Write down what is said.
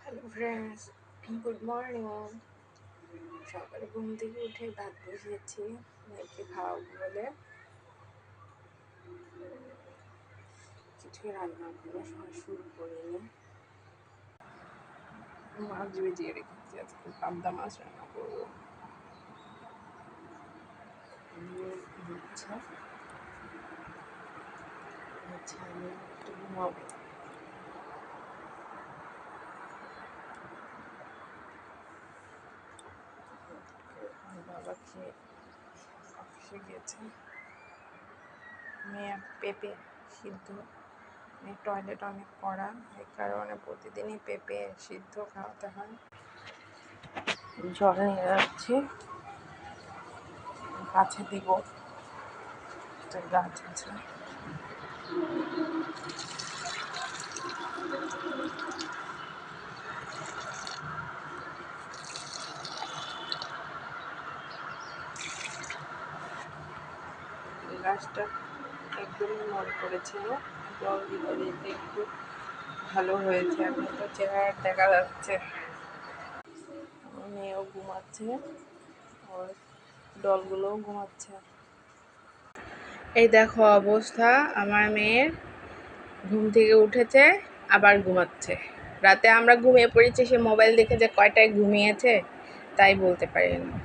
Hello friends, good morning. সকালে ঘুম থেকে উঠে ভাত বসিয়েছি মেয়েকে খাওয়াবো বলে। কিছুই রান্না কোনো সময় শুরু করিনি। মাছ ভিজিয়ে রেখেছি, আজকে পাবদা মাছ রান্না করবো। আচ্ছা, আমি একটু ঘুমাবো। বাবা খেয়ে অফিসে গিয়েছে। মেয়ে পেঁপে সিদ্ধ, টয়লেট অনেক কড়া, এই কারণে প্রতিদিনই পেঁপে সিদ্ধ খাওয়াতে হয়। জল নিয়ে যাচ্ছি, গাছে দিব। একটা গাছ আছে, গাছটা একদমই মরে পড়েছিল, জল দিতে দিতে একটু ভালো হয়েছে। এখন তো চেহারা দেখা যাচ্ছে। মেয়েও ঘুমাচ্ছে, ওর ডলগুলোও ঘুমাচ্ছে। এই দেখো অবস্থা আমার মেয়ের, ঘুম থেকে উঠেছে আবার ঘুমাচ্ছে। রাতে আমরা ঘুমিয়ে পড়েছি, সে মোবাইল দেখে যে কয়টায় ঘুমিয়েছে তাই বলতে পারি না।